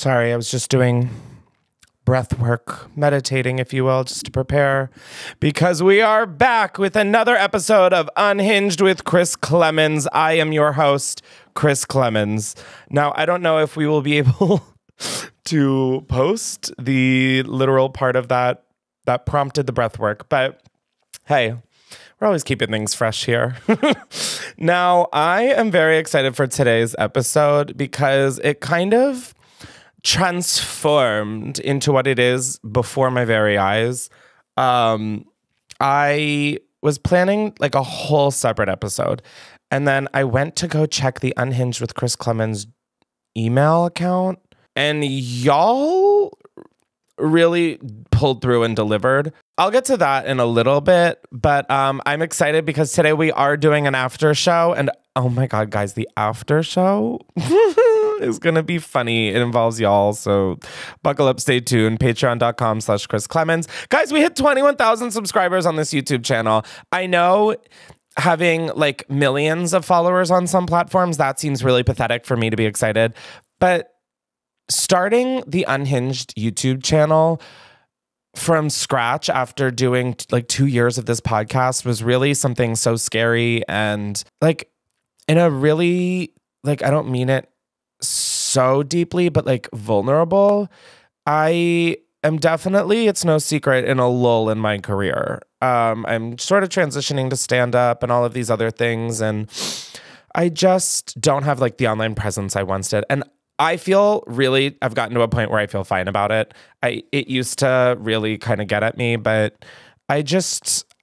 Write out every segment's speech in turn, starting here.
Sorry, I was just doing breath work, meditating, if you will, just to prepare, because we are back with another episode of Unhinged with Chris Klemens. I am your host, Chris Klemens. Now, I don't know if we will be able to post the literal part of that prompted the breath work, but hey, we're always keeping things fresh here. Now, I am very excited for today's episode because it kind of transformed into what it is before my very eyes. I was planning like a whole separate episode, and then I went to go check the Unhinged with Chris Klemens email account, and y'all really pulled through and delivered. I'll get to that in a little bit, but I'm excited because today we are doing an after show, and oh my God, guys, the after show is going to be funny. It involves y'all, so buckle up, stay tuned. Patreon.com/Chris Klemens. Guys, we hit 21,000 subscribers on this YouTube channel. I know having like millions of followers on some platforms, that seems really pathetic for me to be excited, but starting the Unhinged YouTube channel from scratch after doing like 2 years of this podcast was really something so scary, and like in a really, like, I don't mean it so deeply, but like vulnerable. I am definitely, it's no secret, in a lull in my career. I'm sort of transitioning to stand up and all of these other things, and I just don't have like the online presence I once did. And I feel really, I've gotten to a point where I feel fine about it. It used to really kind of get at me, but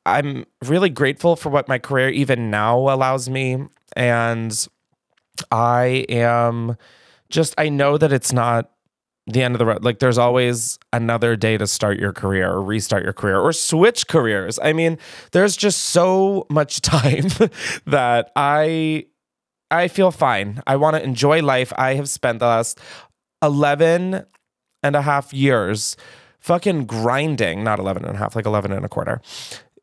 I'm really grateful for what my career even now allows me. And I know that it's not the end of the road. Like, there's always another day to start your career or restart your career or switch careers. I mean, there's just so much time that I feel fine. I want to enjoy life. I have spent the last 11 and a half years fucking grinding, not 11 and a half, like 11 and a quarter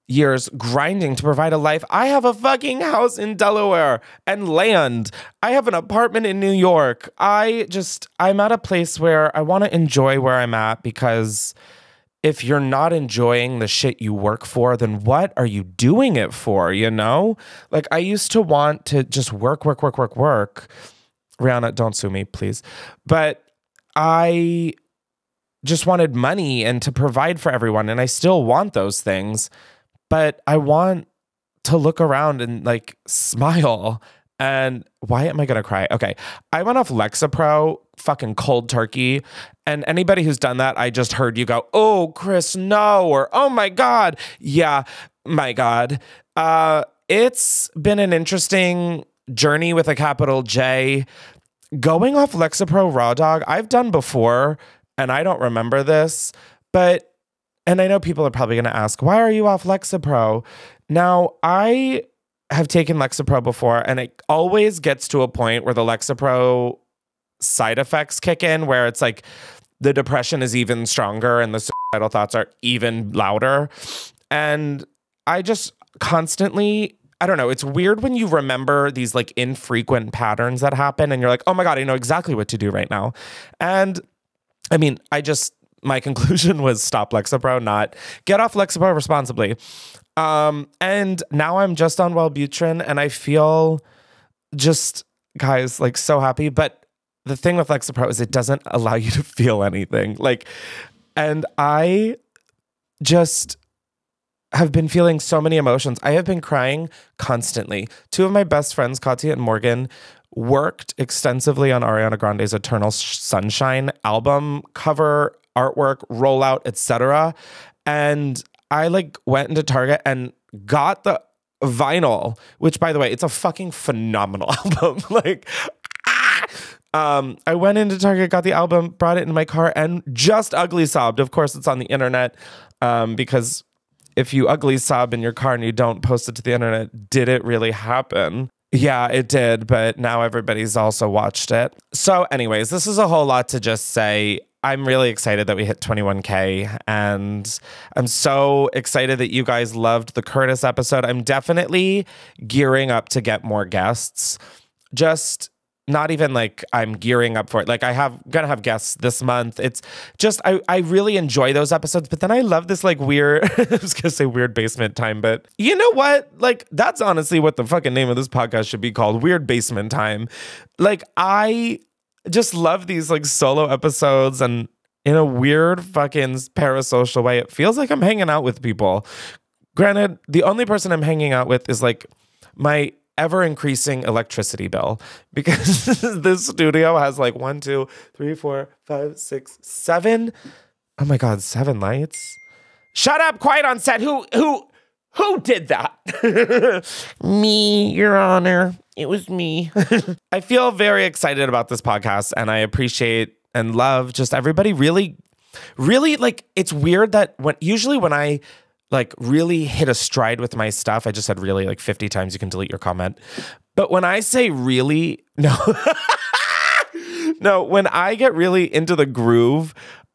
years grinding to provide a life. I have a fucking house in Delaware and land. I have an apartment in New York. I'm at a place where I want to enjoy where I'm at, because if you're not enjoying the shit you work for, then what are you doing it for, you know? Like, I used to want to just work. Rihanna, don't sue me, please. But I just wanted money and to provide for everyone, and I still want those things, but I want to look around and like smile. And why am I going to cry? Okay. I went off Lexapro, fucking cold turkey. And anybody who's done that, I just heard you go, "Oh, Chris, no," or "Oh my God." Yeah, my God. It's been an interesting journey with a capital J. Going off Lexapro raw dog, I've done before, and I don't remember this, and I know people are probably going to ask, why are you off Lexapro? Now, I have taken Lexapro before, and it always gets to a point where the Lexapro side effects kick in, where it's like the depression is even stronger and the suicidal thoughts are even louder. And I just constantly, I don't know, it's weird when you remember these like infrequent patterns that happen, and you're like, oh my God, I know exactly what to do right now. And I mean, my conclusion was stop Lexapro, not get off Lexapro responsibly. And now I'm just on Wellbutrin, and I feel just, guys, like so happy. But the thing with Lexapro is it doesn't allow you to feel anything. Like, and I just have been feeling so many emotions. I have been crying constantly. Two of my best friends, Katya and Morgan, worked extensively on Ariana Grande's Eternal Sunshine album cover, artwork, rollout, etc. And I like went into Target and got the vinyl, which, by the way, it's a fucking phenomenal album. Like, I went into Target, got the album, brought it in my car, and just ugly sobbed. Of course, it's on the internet, because if you ugly sob in your car and you don't post it to the internet, did it really happen? Yeah, it did, but now everybody's also watched it. So anyways, this is a whole lot to just say. I'm really excited that we hit 21K, and I'm so excited that you guys loved the Curtis episode. I'm definitely gearing up to get more guests. Just not even like I'm gearing up for it. Like gonna have guests this month. It's just, I really enjoy those episodes, but then I love this like weird, I was gonna say weird basement time, but you know what? Like that's honestly what the fucking name of this podcast should be called, Weird Basement Time. Like I just love these like solo episodes, and in a weird fucking parasocial way, it feels like I'm hanging out with people. Granted, the only person I'm hanging out with is like my ever increasing electricity bill, because this studio has like 1, 2, 3, 4, 5, 6, 7. Oh my God, 7 lights. Shut up, quiet on set. Who did that? Me, Your Honor. It was me. I feel very excited about this podcast, and I appreciate and love just everybody really, really like, it's weird that when I like really hit a stride with my stuff, I just said really like 50 times, you can delete your comment. But when I say really, no, no, when I get really into the groove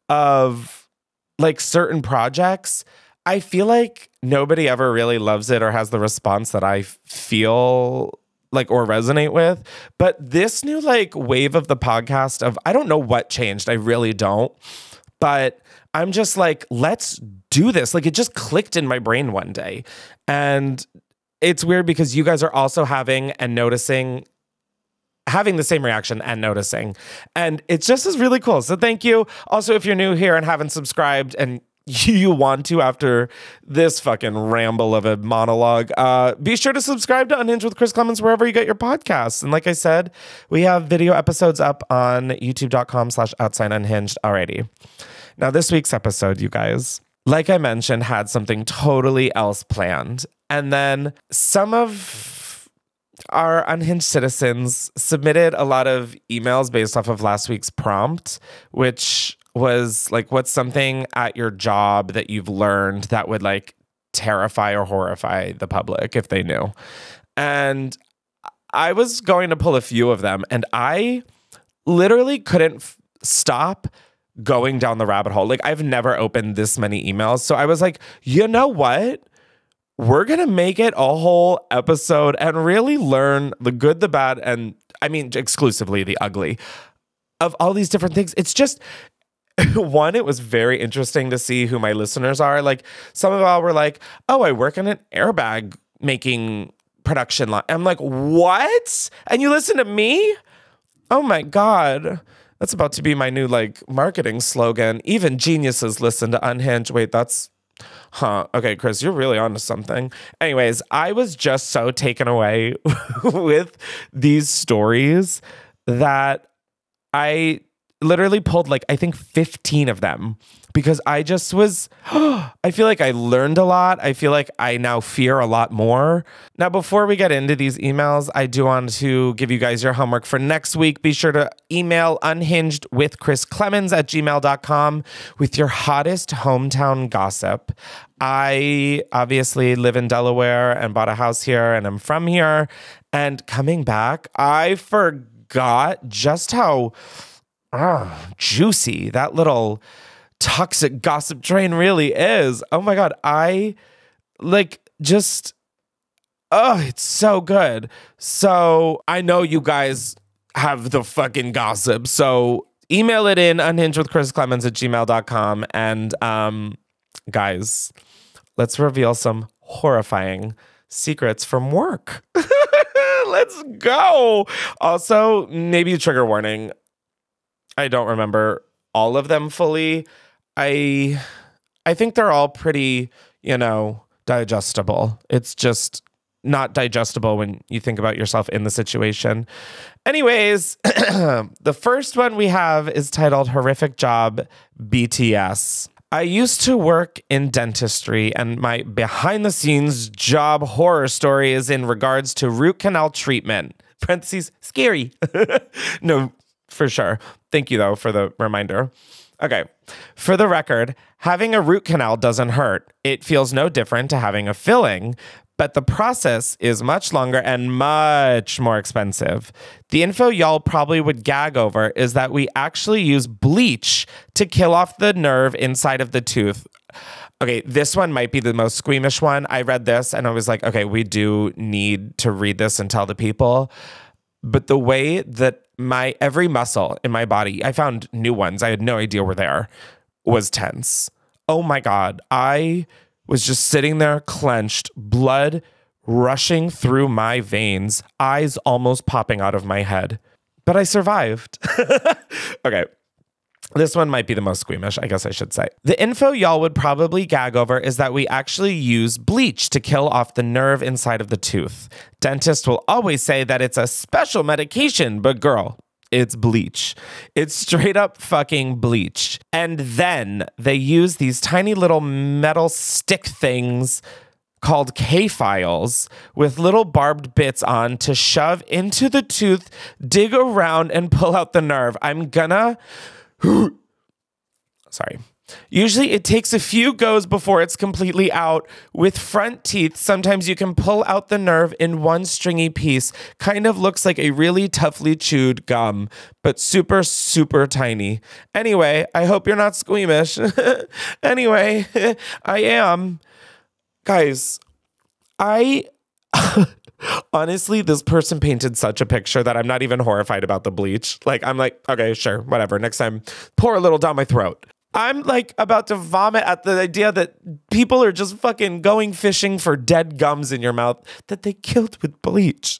of like certain projects, I feel like nobody ever really loves it or has the response that I feel like or resonate with. But this new like wave of the podcast of, I don't know what changed. I really don't. But I'm just like, let's do this. Like it just clicked in my brain one day. And it's weird because you guys are also having the same reaction and noticing. And it just is really cool. So thank you. Also, if you're new here and haven't subscribed and you want to after this fucking ramble of a monologue, be sure to subscribe to Unhinged with Chris Klemens wherever you get your podcasts. And like I said, we have video episodes up on youtube.com/outsideunhinged already. Now, this week's episode, you guys, like I mentioned, had something totally else planned. And then some of our Unhinged citizens submitted a lot of emails based off of last week's prompt, which was like, what's something at your job that you've learned that would like terrify or horrify the public if they knew? And I was going to pull a few of them, and I literally couldn't stop going down the rabbit hole. Like I've never opened this many emails. So I was like, you know what? We're going to make it a whole episode and really learn the good, the bad, and I mean, exclusively the ugly of all these different things. It's just, one, it was very interesting to see who my listeners are. Like some of y'all were like, oh, I work in an airbag making production line. I'm like, what? And you listen to me? Oh my God. That's about to be my new like marketing slogan. Even geniuses listen to Unhinged. Wait, that's, okay, Chris, you're really onto something. Anyways, I was just so taken away with these stories that I literally pulled like, I think 15 of them, because I just was, I feel like I learned a lot. I feel like I now fear a lot more. Now, before we get into these emails, I do want to give you guys your homework for next week. Be sure to email unhingedwithchrisclemens@gmail.com with your hottest hometown gossip. I obviously live in Delaware and bought a house here, and I'm from here. And coming back, I forgot just how juicy that little toxic gossip train really is. Oh my God. I like just, it's so good. So I know you guys have the fucking gossip. So email it in unhingedwithchrisclemens@gmail.com. And guys, let's reveal some horrifying secrets from work. Let's go. Also, maybe a trigger warning. I don't remember all of them fully. I think they're all pretty, digestible. It's just not digestible when you think about yourself in the situation. Anyways, the first one we have is titled Horrific Job BTS. I used to work in dentistry, and my behind-the-scenes job horror story is in regards to root canal treatment. Parentheses, scary. No, for sure. Thank you, though, for the reminder. Okay. For the record, having a root canal doesn't hurt. It feels no different to having a filling, but the process is much longer and much more expensive. The info y'all probably would gag over is that we actually use bleach to kill off the nerve inside of the tooth. Okay, this one might be the most squeamish one. I read this and I was like, okay, we do need to read this and tell the people. But the way that my every muscle in my body, I found new ones I had no idea were there, was tense. Oh my God. I was just sitting there clenched, blood rushing through my veins, eyes almost popping out of my head. But I survived. Okay. This one might be the most squeamish, I guess I should say. The info y'all would probably gag over is that we actually use bleach to kill off the nerve inside of the tooth. Dentists will always say that it's a special medication, but girl, it's bleach. It's straight up fucking bleach. And then they use these tiny little metal stick things called K-files with little barbed bits on to shove into the tooth, dig around, and pull out the nerve. I'm gonna... Sorry. Usually it takes a few goes before it's completely out. With front teeth, sometimes you can pull out the nerve in one stringy piece. Kind of looks like a really toughly chewed gum, but super, super tiny. Anyway, I hope you're not squeamish. Anyway, I am. Guys, honestly, this person painted such a picture that I'm not even horrified about the bleach. Like, I'm like, okay, sure, whatever. Next time, pour a little down my throat. I'm like about to vomit at the idea that people are just fucking going fishing for dead gums in your mouth that they killed with bleach.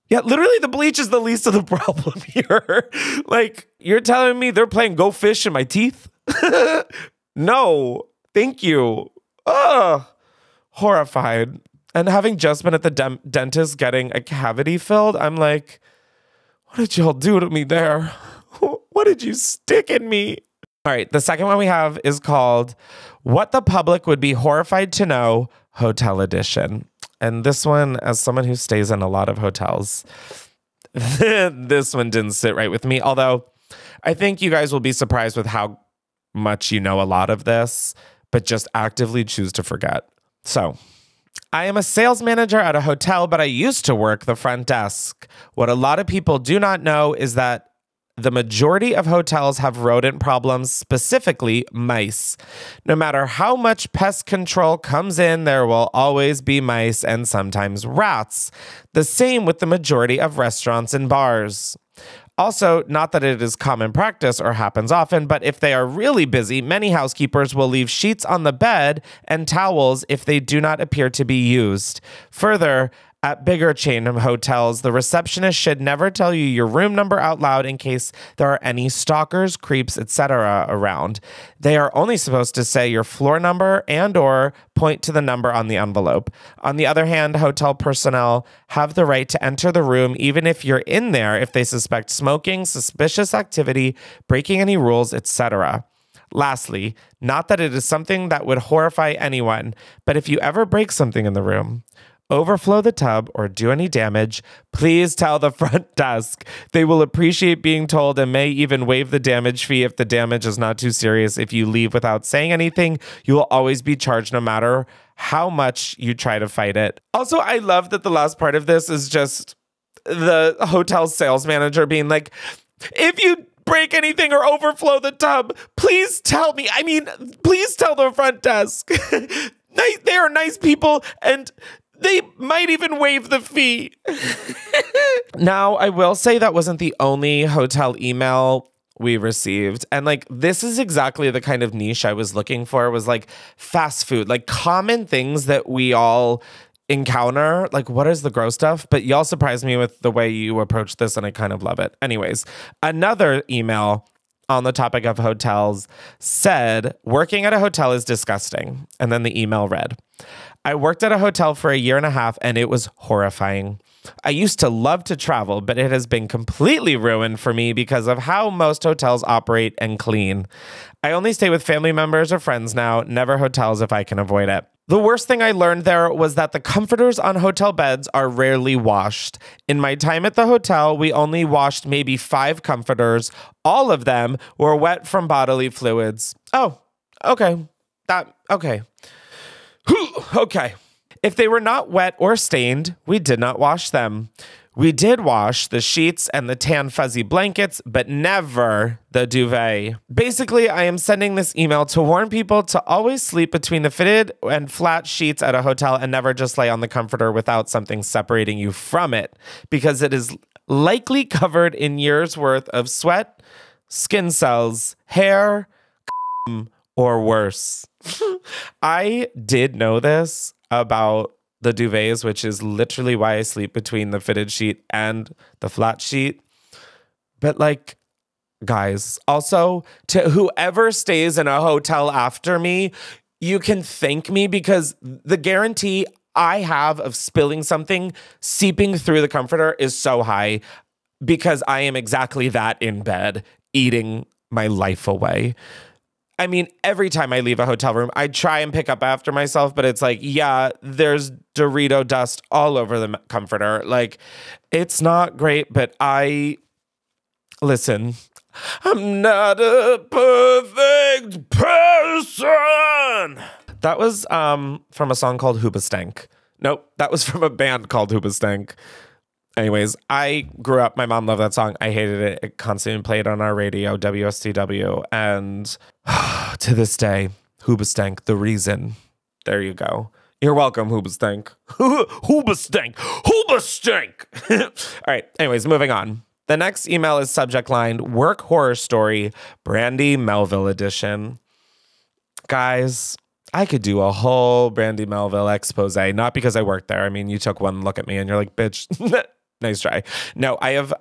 Yeah, literally the bleach is the least of the problem here. Like, you're telling me they're playing go fish in my teeth? No, thank you. Ugh, horrified. And having just been at the dentist getting a cavity filled, I'm like, what did y'all do to me there? What did you stick in me? All right, the second one we have is called What the Public Would Be Horrified to Know, Hotel Edition. And this one, as someone who stays in a lot of hotels, this one didn't sit right with me. Although I think you guys will be surprised with how much you know a lot of this, but just actively choose to forget. So, I am a sales manager at a hotel, but I used to work the front desk. What a lot of people do not know is that the majority of hotels have rodent problems, specifically mice. No matter how much pest control comes in, there will always be mice and sometimes rats. The same with the majority of restaurants and bars. Also, not that it is common practice or happens often, but if they are really busy, many housekeepers will leave sheets on the bed and towels if they do not appear to be used. Further, at bigger chain hotels, the receptionist should never tell you your room number out loud in case there are any stalkers, creeps, etc. around. They are only supposed to say your floor number and or point to the number on the envelope. On the other hand, hotel personnel have the right to enter the room even if you're in there if they suspect smoking, suspicious activity, breaking any rules, etc. Lastly, not that it is something that would horrify anyone, but if you ever break something in the room, overflow the tub, or do any damage, please tell the front desk. They will appreciate being told and may even waive the damage fee if the damage is not too serious. If you leave without saying anything, you will always be charged no matter how much you try to fight it. Also, I love that the last part of this is just the hotel sales manager being like, if you break anything or overflow the tub, please tell me. I mean, please tell the front desk. They are nice people, and they might even waive the fee. Now, I will say that wasn't the only hotel email we received. And like, this is exactly the kind of niche I was looking for, was like fast food, like common things that we all encounter. Like, what is the gross stuff? But y'all surprised me with the way you approach this, and I kind of love it. Anyways, another email on the topic of hotels said, working at a hotel is disgusting. And then the email read, I worked at a hotel for 1.5 years and it was horrifying. I used to love to travel, but it has been completely ruined for me because of how most hotels operate and clean. I only stay with family members or friends now, never hotels if I can avoid it. The worst thing I learned there was that the comforters on hotel beds are rarely washed. In my time at the hotel, we only washed maybe 5 comforters. All of them were wet from bodily fluids. Oh, okay. Okay. Okay. If they were not wet or stained, we did not wash them. We did wash the sheets and the tan fuzzy blankets, but never the duvet. Basically, I am sending this email to warn people to always sleep between the fitted and flat sheets at a hotel and never just lay on the comforter without something separating you from it, because it is likely covered in years worth of sweat, skin cells, hair, or worse. I did know this about the duvets, which is literally why I sleep between the fitted sheet and the flat sheet. But like, guys, also to whoever stays in a hotel after me, you can thank me, because the guarantee I have of spilling something seeping through the comforter is so high, because I am exactly that in bed, eating my life away. I mean, every time I leave a hotel room, I try and pick up after myself, but it's like, yeah, there's Dorito dust all over the comforter. Like, it's not great, but listen, I'm not a perfect person. That was from a song called Hoobastank. Nope, that was from a band called Hoobastank. Anyways, I grew up, my mom loved that song. I hated it. It constantly played on our radio, WSTW. And to this day, Hoobastank, the reason. There you go. You're welcome, Hoobastank. Hoobastank. Hoobastank. All right, anyways, moving on. The next email is subject line, Work Horror Story, Brandy Melville edition. Guys, I could do a whole Brandy Melville expose, not because I worked there. I mean, you took one look at me and you're like, bitch, nice try. No, I have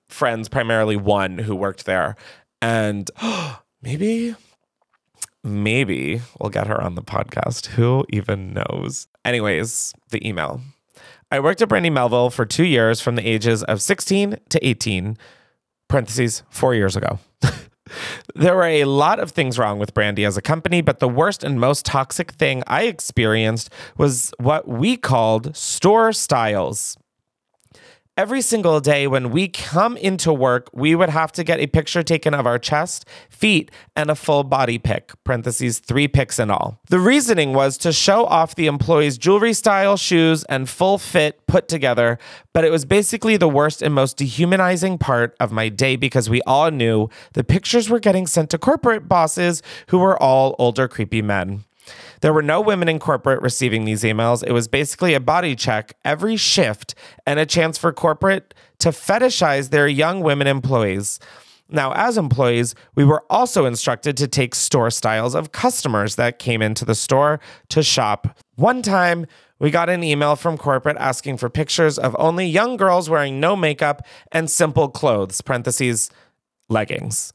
friends, primarily one who worked there. And maybe we'll get her on the podcast. Who even knows? Anyways, the email. I worked at Brandy Melville for 2 years from the ages of 16 to 18, parentheses, 4 years ago. There were a lot of things wrong with Brandy as a company, but the worst and most toxic thing I experienced was what we called store styles. Every single day when we come into work, we would have to get a picture taken of our chest, feet, and a full body pic, parentheses, 3 pics in all. The reasoning was to show off the employees' jewelry style, shoes, and full fit put together, but it was basically the worst and most dehumanizing part of my day, because we all knew the pictures were getting sent to corporate bosses who were all older, creepy men. There were no women in corporate receiving these emails. It was basically a body check every shift and a chance for corporate to fetishize their young women employees. Now, as employees, we were also instructed to take store styles of customers that came into the store to shop. One time, we got an email from corporate asking for pictures of only young girls wearing no makeup and simple clothes, parentheses, leggings.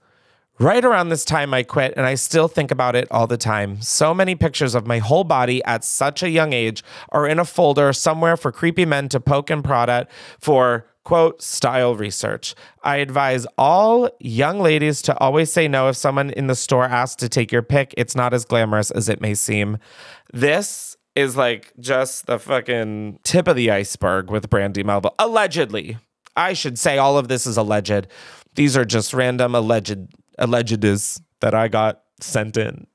Right around this time, I quit, and I still think about it all the time. So many pictures of my whole body at such a young age are in a folder somewhere for creepy men to poke and prod at for, quote, style research. I advise all young ladies to always say no if someone in the store asks to take your pic. It's not as glamorous as it may seem. This is like just the fucking tip of the iceberg with Brandy Melville. Allegedly. I should say all of this is alleged. These are just random allegeds that I got sent in.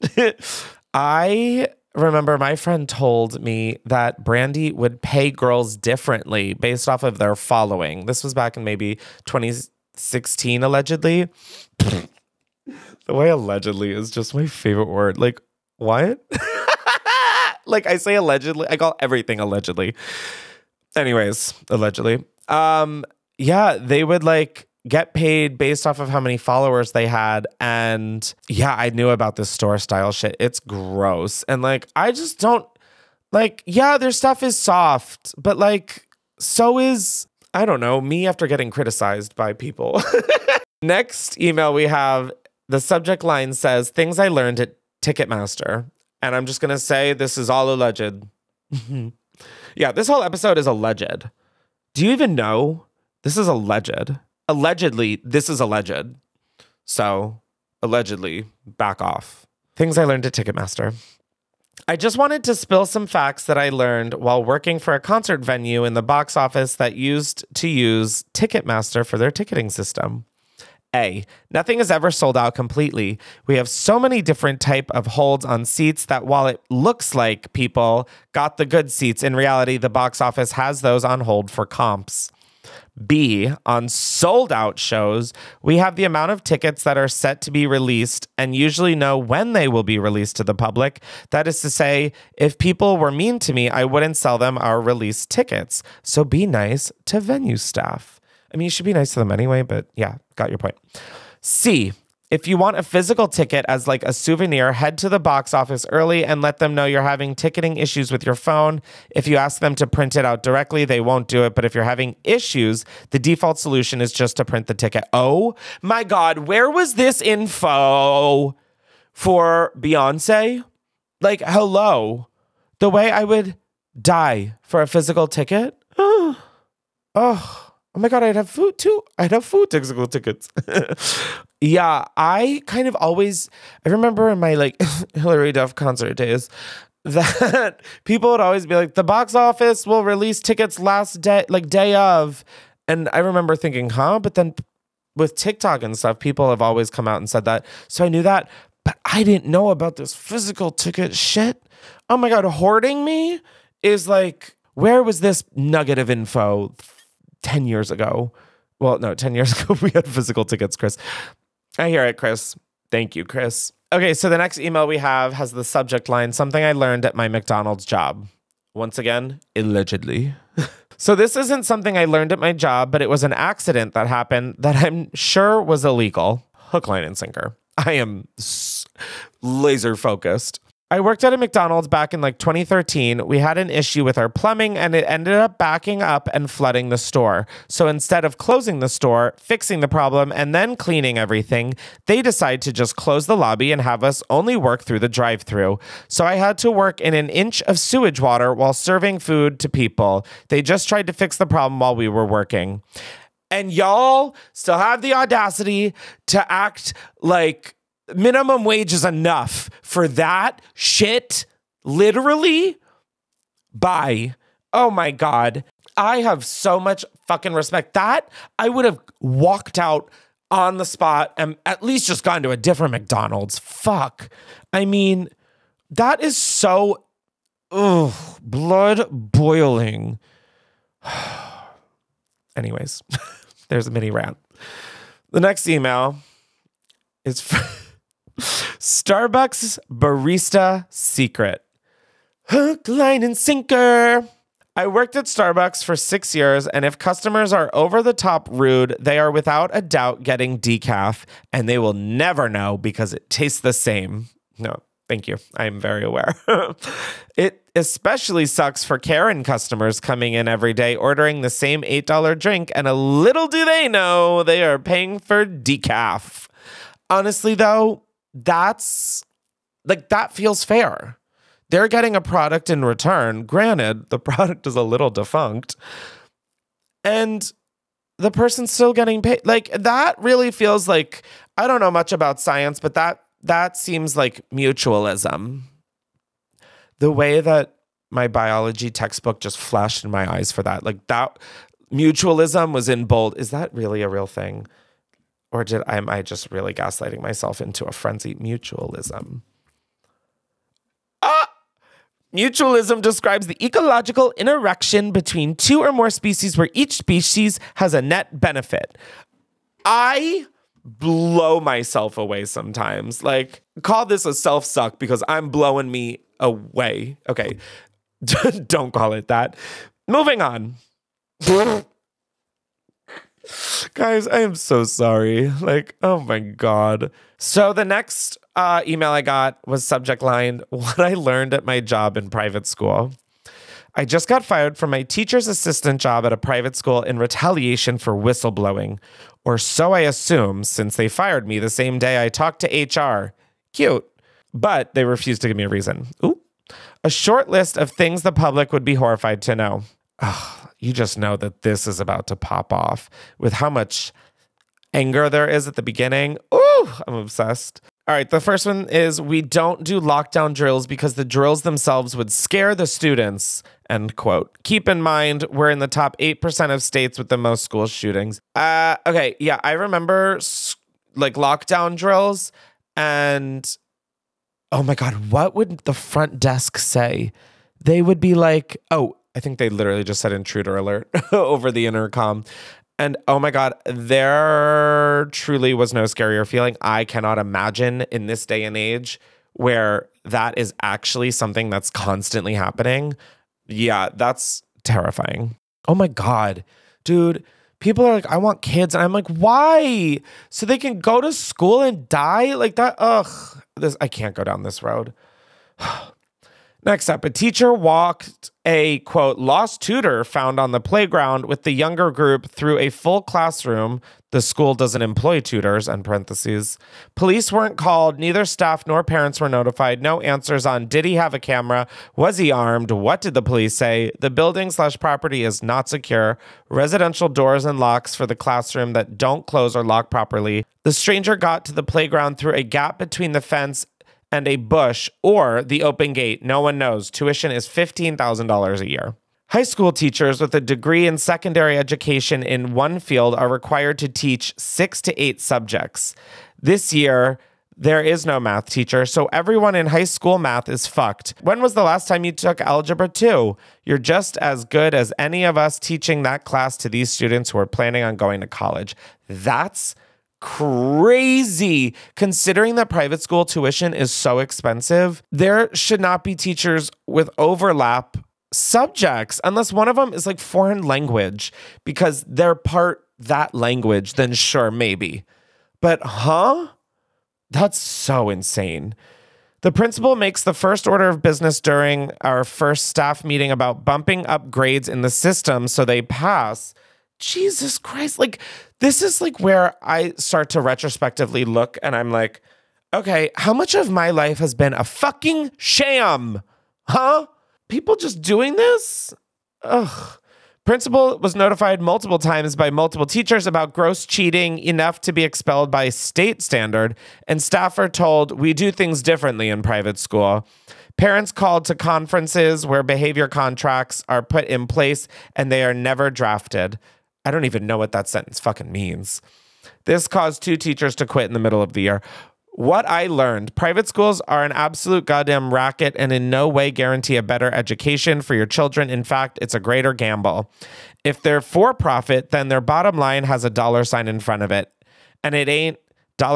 I remember my friend told me that Brandy would pay girls differently based off of their following. This was back in maybe 2016, allegedly. The way allegedly is just my favorite word. Like, what? Like, I say allegedly. I call everything allegedly. Anyways, allegedly. Yeah, they would like get paid based off of how many followers they had. And yeah, I knew about this store style shit. It's gross. And like, I just don't like, yeah, their stuff is soft, but like, so is, I don't know, me after getting criticized by people. Next email we have, the subject line says, things I learned at Ticketmaster. And I'm just going to say this is all alleged. Yeah, this whole episode is alleged. Do you even know? This is alleged. Allegedly, this is alleged. So, allegedly, back off. Things I learned at Ticketmaster. I just wanted to spill some facts that I learned while working for a concert venue in the box office that used to use Ticketmaster for their ticketing system. A, nothing is ever sold out completely. We have so many different type of holds on seats that while it looks like people got the good seats, in reality, the box office has those on hold for comps. B, on sold out shows, we have the amount of tickets that are set to be released and usually know when they will be released to the public. That is to say, if people were mean to me, I wouldn't sell them our released tickets. So be nice to venue staff. I mean, you should be nice to them anyway, but yeah, got your point. C, if you want a physical ticket as like a souvenir, head to the box office early and let them know you're having ticketing issues with your phone. If you ask them to print it out directly, they won't do it. But if you're having issues, the default solution is just to print the ticket. Oh my God, where was this info for Beyonce? Like, hello. The way I would die for a physical ticket. Oh my God, I'd have food too. I'd have food physical tickets. Yeah, I kind of always, I remember in my like Hilary Duff concert days that people would always be like, the box office will release tickets last day, like day of. And I remember thinking, huh? But then with TikTok and stuff, people have always come out and said that. So I knew that, but I didn't know about this physical ticket shit. Oh my God, hoarding me is like, where was this nugget of info 10 years ago? Well, no, 10 years ago we had physical tickets, Chris. I hear it, Chris. Thank you, Chris. Okay, so the next email we have has the subject line, something I learned at my McDonald's job. Once again, allegedly. So this isn't something I learned at my job, but it was an accident that happened that I'm sure was illegal. Hook, line, and sinker. I am laser focused. I worked at a McDonald's back in like 2013. We had an issue with our plumbing and it ended up backing up and flooding the store. So instead of closing the store, fixing the problem, and then cleaning everything, they decided to just close the lobby and have us only work through the drive-thru. So I had to work in an inch of sewage water while serving food to people. They just tried to fix the problem while we were working. And y'all still have the audacity to act like minimum wage is enough for that shit. Literally. Bye. Oh my God. I have so much fucking respect. That I would have walked out on the spot and at least just gone to a different McDonald's. Fuck. I mean, that is so blood boiling. Anyways, there's a mini rant. The next email is Starbucks barista secret. Hook, line, and sinker. I worked at Starbucks for 6 years, and if customers are over the top rude, they are without a doubt getting decaf, and they will never know because it tastes the same. No, thank you. I'm very aware. It especially sucks for Karen customers coming in every day ordering the same $8 drink, and a little do they know they are paying for decaf. Honestly, though, that's like, that feels fair. They're getting a product in return. Granted, the product is a little defunct and the person's still getting paid. Like, that really feels like, I don't know much about science, but that seems like mutualism. The way that my biology textbook just flashed in my eyes for that, like that mutualism was in bold. Is that really a real thing? Or am I just really gaslighting myself into a frenzy? Mutualism. Mutualism describes the ecological interaction between two or more species where each species has a net benefit. I blow myself away sometimes. Like, call this a self-suck because I'm blowing me away. Okay, don't call it that. Moving on. Guys, I am so sorry. Like, oh my God. So the next email I got was subject line, what I learned at my job in private school. I just got fired from my teacher's assistant job at a private school in retaliation for whistleblowing. Or so I assume, since they fired me the same day I talked to HR. Cute. But they refused to give me a reason. Ooh. A short list of things the public would be horrified to know. Oh, you just know that this is about to pop off with how much anger there is at the beginning. Ooh, I'm obsessed. All right, the first one is we don't do lockdown drills because the drills themselves would scare the students, end quote. Keep in mind, we're in the top 8% of states with the most school shootings. Okay, yeah, I remember like lockdown drills and oh my God, what would the front desk say? They would be like, oh, I think they literally just said intruder alert over the intercom. And oh my God, there truly was no scarier feeling. I cannot imagine in this day and age where that is actually something that's constantly happening. Yeah, that's terrifying. Oh my God, dude, People are like, I want kids. And I'm like, why? So they can go to school and die? Like that? Ugh. I can't go down this road. Next up, a teacher walked a, quote, lost tutor found on the playground with the younger group through a full classroom. The school doesn't employ tutors, in parentheses. Police weren't called. Neither staff nor parents were notified. No answers on did he have a camera? Was he armed? What did the police say? The building/property is not secure. Residential doors and locks for the classroom that don't close or lock properly. The stranger got to the playground through a gap between the fence and a bush or the open gate. No one knows. Tuition is $15,000 a year. High school teachers with a degree in secondary education in one field are required to teach 6 to 8 subjects. This year, there is no math teacher, so everyone in high school math is fucked. When was the last time you took Algebra 2? You're just as good as any of us teaching that class to these students who are planning on going to college. That's crazy. Considering that private school tuition is so expensive, there should not be teachers with overlap subjects unless one of them is like foreign language because they're part that language, then sure, maybe. But that's so insane. The principal makes the first order of business during our first staff meeting about bumping up grades in the system so they pass. Jesus Christ. Like, this is like where I start to retrospectively look and I'm like, okay, how much of my life has been a fucking sham? People just doing this? Ugh. Principal was notified multiple times by multiple teachers about gross cheating, enough to be expelled by state standard, and staff are told we do things differently in private school. Parents called to conferences where behavior contracts are put in place and they are never drafted. I don't even know what that sentence fucking means. This caused 2 teachers to quit in the middle of the year. What I learned, private schools are an absolute goddamn racket and in no way guarantee a better education for your children. In fact, it's a greater gamble. If they're for profit, then their bottom line has a $sign in front of it. And it ain't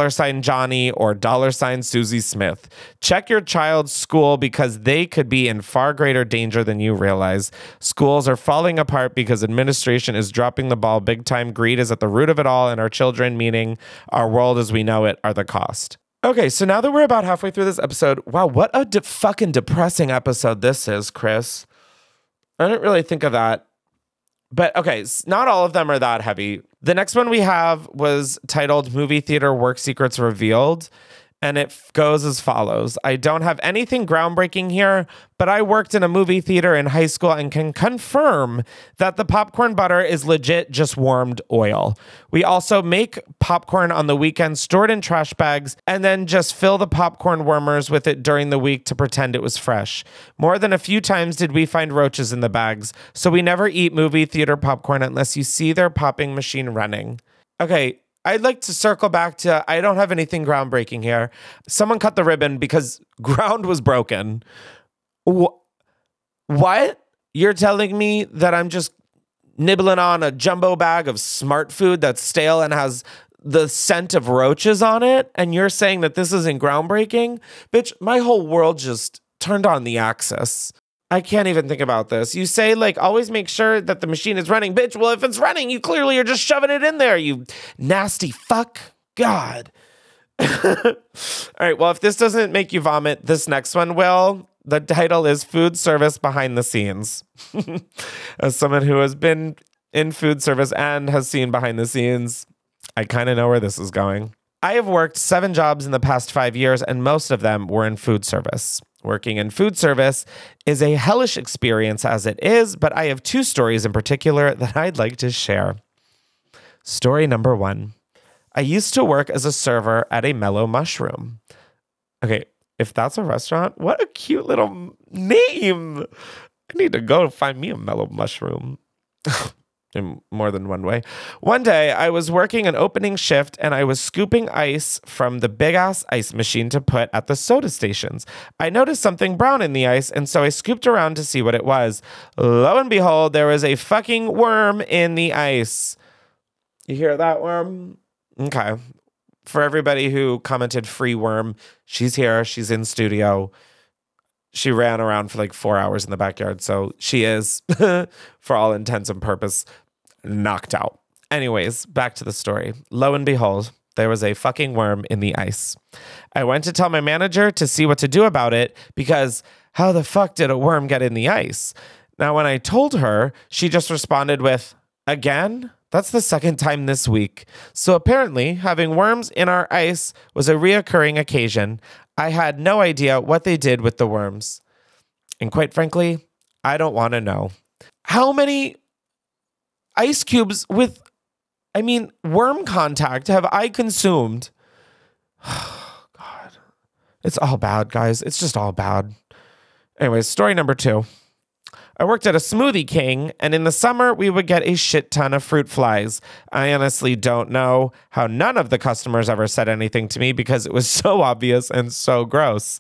$sign Johnny or $sign Susie Smith. Check your child's school because they could be in far greater danger than you realize. Schools are falling apart because administration is dropping the ball big time. Greed is at the root of it all, and our children, meaning our world as we know it, are the cost. Okay, so now that we're about halfway through this episode, wow, what a fucking depressing episode this is, Chris. I didn't really think of that. But okay, not all of them are that heavy. The next one we have was titled Movie Theater Work Secrets Revealed. And it goes as follows. I don't have anything groundbreaking here, but I worked in a movie theater in high school and can confirm that the popcorn butter is legit just warmed oil. We also make popcorn on the weekend stored in trash bags and then just fill the popcorn warmers with it during the week to pretend it was fresh. More than a few times did we find roaches in the bags, so we never eat movie theater popcorn unless you see their popping machine running. Okay, I'd like to circle back to, I don't have anything groundbreaking here. Someone cut the ribbon because ground was broken. What? You're telling me that I'm just nibbling on a jumbo bag of smart food that's stale and has the scent of roaches on it? And you're saying that this isn't groundbreaking? Bitch, my whole world just turned on the axis. I can't even think about this. You say, like, always make sure that the machine is running. Bitch, well, if it's running, you clearly are just shoving it in there, you nasty fuck. God. All right, well, if this doesn't make you vomit, this next one will. The title is Food Service Behind the Scenes. As someone who has been in food service and has seen behind the scenes, I kind of know where this is going. I have worked 7 jobs in the past 5 years, and most of them were in food service. Working in food service is a hellish experience as it is, but I have 2 stories in particular that I'd like to share. Story number 1. I used to work as a server at a Mellow Mushroom. Okay, if that's a restaurant, what a cute little name. I need to go find me a Mellow Mushroom. In more than one way. One day, I was working an opening shift and I was scooping ice from the big-ass ice machine to put at the soda stations. I noticed something brown in the ice, and so I scooped around to see what it was. Lo and behold, there was a fucking worm in the ice. You hear that, worm? Okay. For everybody who commented free worm, she's here. She's in studio. She ran around for like 4 hours in the backyard, so she is, for all intents and purpose, knocked out. Anyways, back to the story. Lo and behold, there was a fucking worm in the ice. I went to tell my manager to see what to do about it because how the fuck did a worm get in the ice? Now, when I told her, she just responded with, again? That's the second time this week. So apparently, having worms in our ice was a reoccurring occasion. I had no idea what they did with the worms. And quite frankly, I don't want to know. How many ice cubes with, worm contact have I consumed? God. It's all bad, guys. It's just all bad. Anyways, story number 2. I worked at a Smoothie King, and in the summer, we would get a shit ton of fruit flies. I honestly don't know how none of the customers ever said anything to me because it was so obvious and so gross.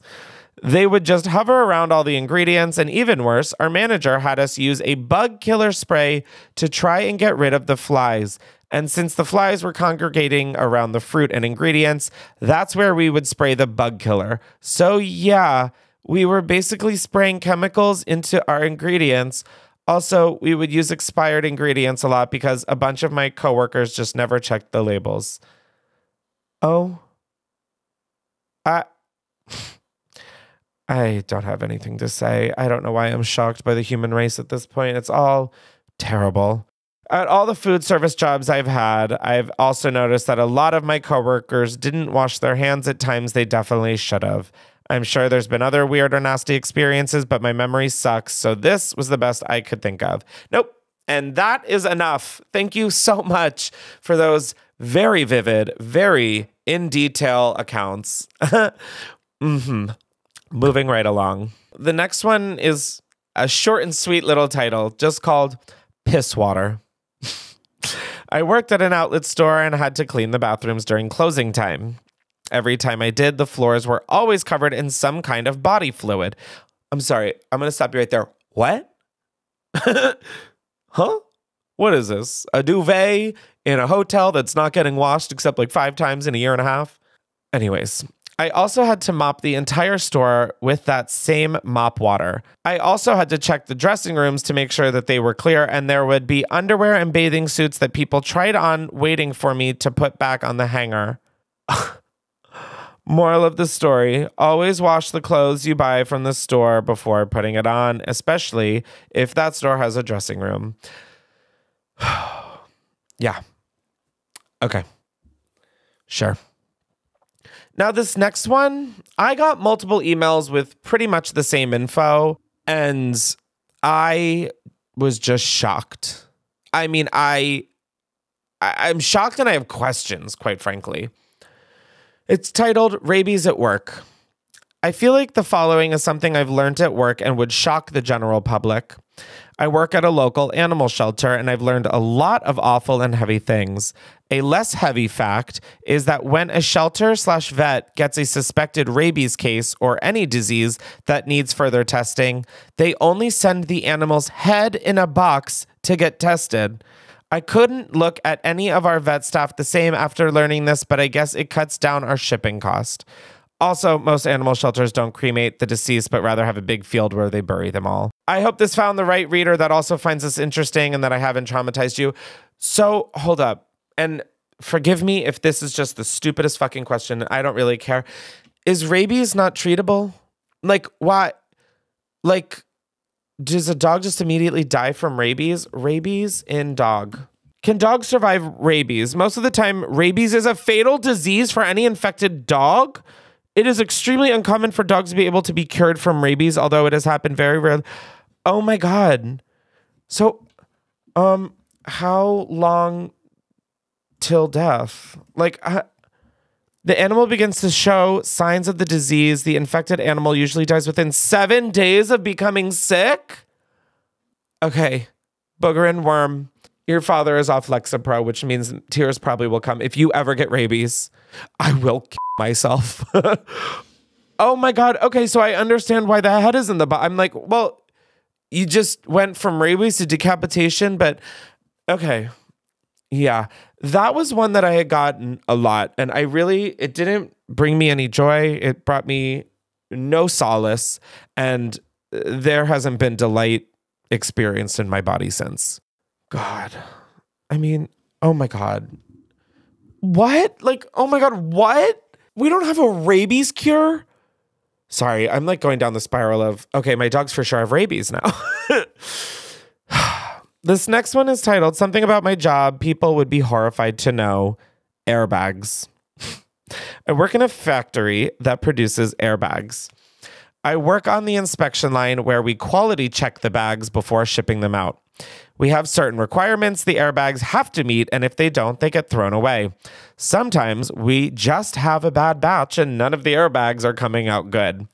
They would just hover around all the ingredients, and even worse, our manager had us use a bug killer spray to try and get rid of the flies. And since the flies were congregating around the fruit and ingredients, that's where we would spray the bug killer. So yeah, we were basically spraying chemicals into our ingredients. Also, we would use expired ingredients a lot because a bunch of my coworkers just never checked the labels. Oh, I don't have anything to say. I don't know why I'm shocked by the human race at this point. It's all terrible. At all the food service jobs I've had, I've also noticed that a lot of my coworkers didn't wash their hands at times they definitely should have. I'm sure there's been other weird or nasty experiences, but my memory sucks, so this was the best I could think of. Nope. And that is enough. Thank you so much for those very vivid, very in detail accounts. Moving right along. The next one is a short and sweet little title, just called Piss Water. I worked at an outlet store and had to clean the bathrooms during closing time. Every time I did, the floors were always covered in some kind of body fluid. I'm sorry, I'm going to stop you right there. What? Huh? What is this? A duvet in a hotel that's not getting washed except like 5 times in a year and a half? Anyways, I also had to mop the entire store with that same mop water. I also had to check the dressing rooms to make sure that they were clear, and there would be underwear and bathing suits that people tried on waiting for me to put back on the hanger. Moral of the story, always wash the clothes you buy from the store before putting it on, especially if that store has a dressing room. Yeah. Okay. Sure. Now, this next one, I got multiple emails with pretty much the same info, and I was just shocked. I'm shocked and I have questions, quite frankly. It's titled Rabies at Work. I feel like the following is something I've learned at work and would shock the general public. I work at a local animal shelter, and I've learned a lot of awful and heavy things. A less heavy fact is that when a shelter/vet gets a suspected rabies case or any disease that needs further testing, they only send the animal's head in a box to get tested. I couldn't look at any of our vet staff the same after learning this, but I guess it cuts down our shipping cost. Also, most animal shelters don't cremate the deceased, but rather have a big field where they bury them all. I hope this found the right reader that also finds this interesting and that I haven't traumatized you. So, hold up. And forgive me if this is just the stupidest fucking question. I don't really care. Is rabies not treatable? Like, why? Like, does a dog just immediately die from rabies? Rabies in dog. Can dogs survive rabies? Most of the time, rabies is a fatal disease for any infected dog. It is extremely uncommon for dogs to be able to be cured from rabies, although it has happened very rarely. Oh my God. So, how long till death? Like, the animal begins to show signs of the disease. The infected animal usually dies within 7 days of becoming sick. Okay, booger and worm. Your father is off Lexapro, which means tears probably will come. If you ever get rabies, I will kill myself. Oh my God. Okay, so I understand why the head is in the bottom. I'm like, well, you just went from rabies to decapitation, but okay. Yeah, that was one that I had gotten a lot, and it didn't bring me any joy. It brought me no solace, and there hasn't been delight experienced in my body since. God, I mean, Oh my God. What? Like, oh my God, what? We don't have a rabies cure? Sorry, I'm like going down the spiral of, okay, my dogs for sure have rabies now. This next one is titled Something About My Job People Would Be Horrified to Know. Airbags. I work in a factory that produces airbags. I work on the inspection line where we quality check the bags before shipping them out. We have certain requirements the airbags have to meet, and if they don't, they get thrown away. Sometimes we just have a bad batch and none of the airbags are coming out good.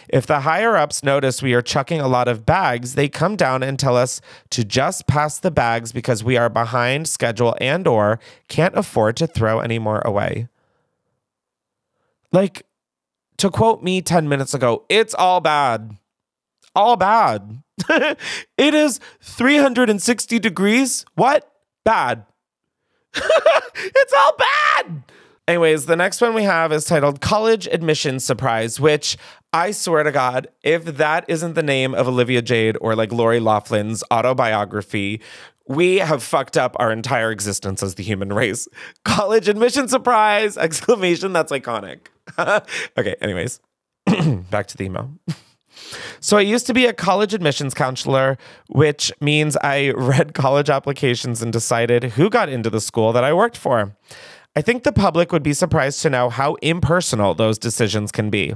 If the higher-ups notice we are chucking a lot of bags, they come down and tell us to just pass the bags because we are behind schedule and or can't afford to throw any more away. Like, to quote me 10 minutes ago, it's all bad. All bad. It is 360 degrees. What? Bad. It's all bad. Anyways, the next one we have is titled College Admission Surprise, which I swear to God, if that isn't the name of Olivia Jade or like Lori Loughlin's autobiography, we have fucked up our entire existence as the human race. College admission surprise! Exclamation, that's iconic. Okay, anyways, back to the email. So I used to be a college admissions counselor, which means I read college applications and decided who got into the school that I worked for. I think the public would be surprised to know how impersonal those decisions can be.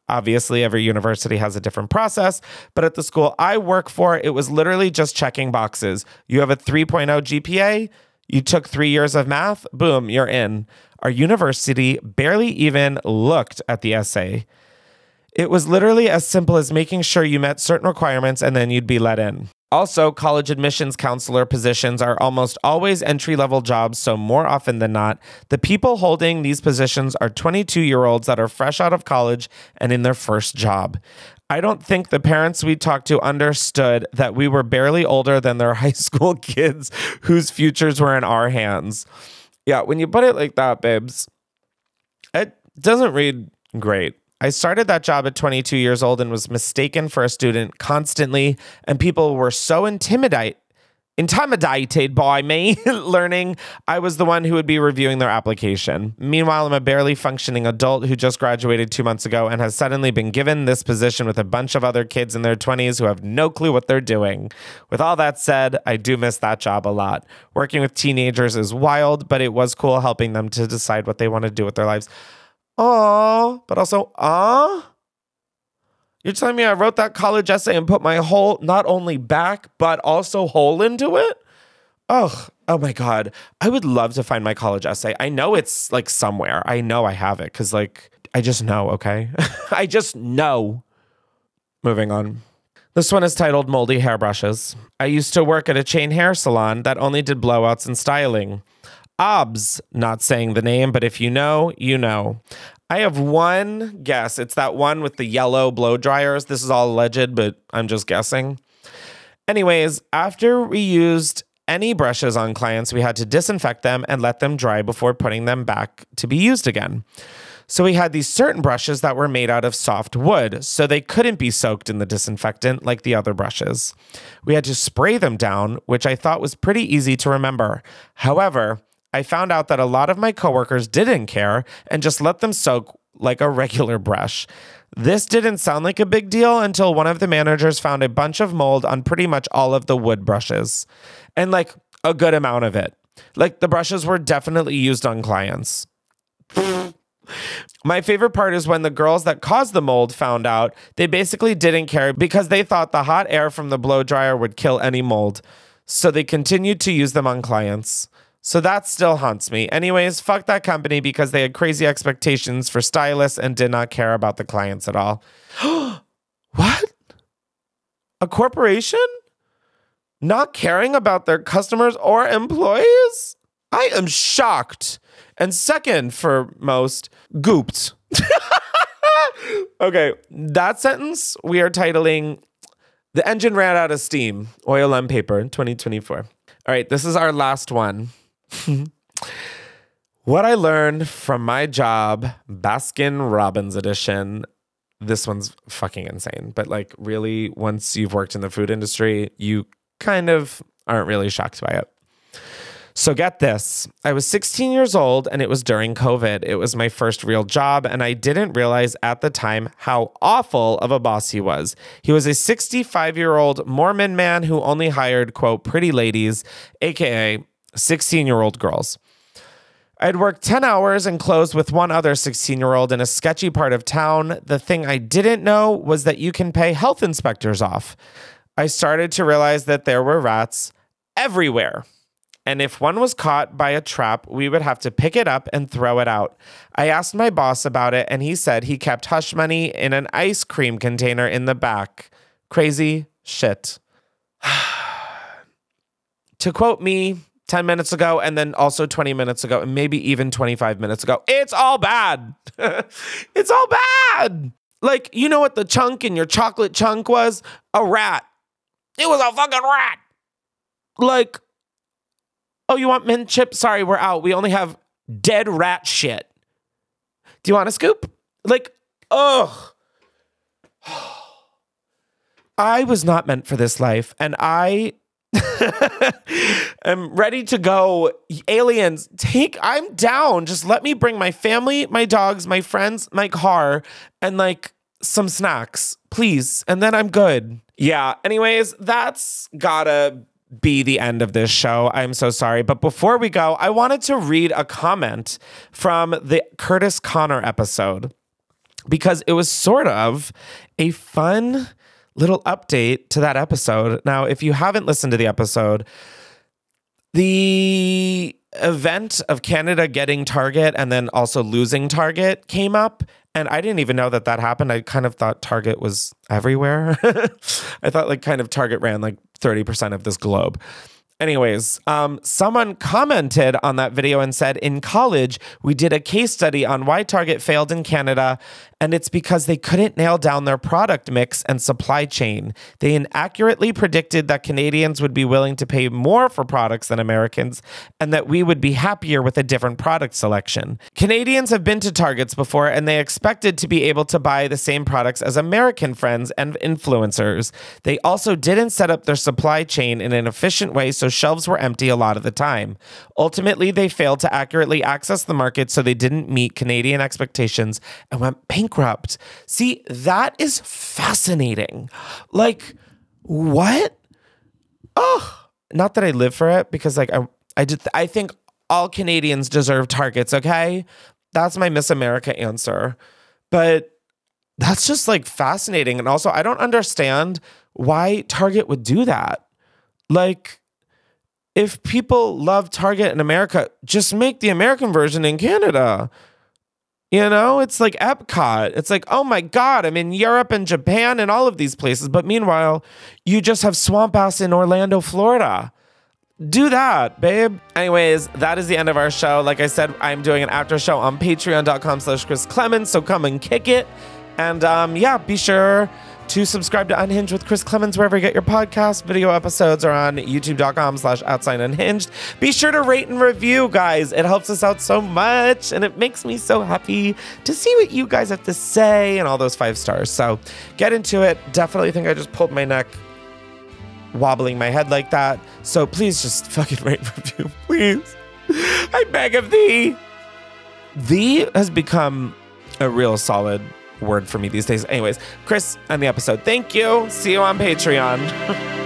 Obviously, every university has a different process, but at the school I work for, it was literally just checking boxes. You have a 3.0 GPA, you took 3 years of math, boom, you're in. Our university barely even looked at the essay. It was literally as simple as making sure you met certain requirements and then you'd be let in. Also, college admissions counselor positions are almost always entry-level jobs, so more often than not, the people holding these positions are 22-year-olds that are fresh out of college and in their first job. I don't think the parents we talked to understood that we were barely older than their high school kids whose futures were in our hands. Yeah, when you put it like that, babes, it doesn't read great. I started that job at 22 years old and was mistaken for a student constantly, and people were so intimidated by me learning I was the one who would be reviewing their application. Meanwhile, I'm a barely functioning adult who just graduated 2 months ago and has suddenly been given this position with a bunch of other kids in their 20s who have no clue what they're doing. With all that said, I do miss that job a lot. Working with teenagers is wild, but it was cool helping them to decide what they want to do with their lives. Aw, but also, you're telling me I wrote that college essay and put my whole, not only back, but also whole into it? Oh my God. I would love to find my college essay. I know it's like somewhere. I know I have it because like, I just know, okay? I just know. Moving on. This one is titled Moldy Hairbrushes. I used to work at a chain hair salon that only did blowouts and styling. Obs, not saying the name, but if you know, you know. I have one guess. It's that one with the yellow blow dryers. This is all alleged, but I'm just guessing. Anyways, after we used any brushes on clients, we had to disinfect them and let them dry before putting them back to be used again. So we had these certain brushes that were made out of soft wood, so they couldn't be soaked in the disinfectant like the other brushes. We had to spray them down, which I thought was pretty easy to remember. However, I found out that a lot of my coworkers didn't care and just let them soak like a regular brush. This didn't sound like a big deal until one of the managers found a bunch of mold on pretty much all of the wood brushes. And like a good amount of it. Like the brushes were definitely used on clients. My favorite part is when the girls that caused the mold found out, they basically didn't care because they thought the hot air from the blow dryer would kill any mold. So they continued to use them on clients. So that still haunts me. Anyways, fuck that company because they had crazy expectations for stylists and did not care about the clients at all. What? A corporation? Not caring about their customers or employees? I am shocked. And second for most, gooped. Okay, that sentence we are titling, The Engine Ran Out of Steam, Oil on Paper, 2024. All right, this is our last one. What I learned from my job, Baskin-Robbins edition. This one's fucking insane. But like really, once you've worked in the food industry, you kind of aren't really shocked by it. So get this, I was 16 years old and it was during COVID. It was my first real job and I didn't realize at the time how awful of a boss he was. He was a 65-year-old Mormon man who only hired, quote, pretty ladies, aka 16-year-old girls. I'd worked 10 hours and closed with one other 16-year-old in a sketchy part of town. The thing I didn't know was that you can pay health inspectors off. I started to realize that there were rats everywhere. And if one was caught by a trap, we would have to pick it up and throw it out. I asked my boss about it, and he said he kept hush money in an ice cream container in the back. Crazy shit. To quote me 10 minutes ago, and then also 20 minutes ago, and maybe even 25 minutes ago, it's all bad. It's all bad. Like, you know what the chunk in your chocolate chunk was? A rat. It was a fucking rat. Like, oh, you want mint chips? Sorry, we're out. We only have dead rat shit. Do you want a scoop? Like, ugh. I was not meant for this life, and I am ready to go. Aliens, I'm down. Just let me bring my family, my dogs, my friends, my car, and like some snacks, please. And then I'm good. Yeah. Anyways, that's gotta be the end of this show. I'm so sorry. But before we go, I wanted to read a comment from the Curtis Connor episode because it was sort of a fun little update to that episode. Now, if you haven't listened to the episode, the event of Canada getting Target and then also losing Target came up. And I didn't even know that happened. I kind of thought Target was everywhere. I thought like kind of Target ran like 30% of this globe. Anyways, someone commented on that video and said, in college, we did a case study on why Target failed in Canada, and it's because they couldn't nail down their product mix and supply chain. They inaccurately predicted that Canadians would be willing to pay more for products than Americans, and that we would be happier with a different product selection. Canadians have been to Targets before, and they expected to be able to buy the same products as American friends and influencers. They also didn't set up their supply chain in an efficient way, so shelves were empty a lot of the time. Ultimately, they failed to accurately access the market, so they didn't meet Canadian expectations and went bankrupt. See, that is fascinating. Like, what? Oh, not that I live for it, because like I think all Canadians deserve Targets, okay? That's my Miss America answer. But that's just like fascinating. And also, I don't understand why Target would do that. Like, if people love Target in America, just make the American version in Canada. You know, it's like Epcot. It's like, oh my God, I'm in Europe and Japan and all of these places. But meanwhile, you just have swamp ass in Orlando, Florida. Do that, babe. Anyways, that is the end of our show. Like I said, I'm doing an after show on patreon.com/Chris Klemens. So come and kick it. And yeah, be sure to subscribe to Unhinged with Chris Klemens wherever you get your podcasts. Video episodes are on youtube.com/outsideunhinged. Be sure to rate and review, guys. It helps us out so much, and it makes me so happy to see what you guys have to say and all those 5 stars. So get into it. Definitely think I just pulled my neck wobbling my head like that. So please just fucking rate and review, please. I beg of thee. Thee has become a real solid word for me these days. Anyways, Chris, on the episode. Thank you. See you on Patreon.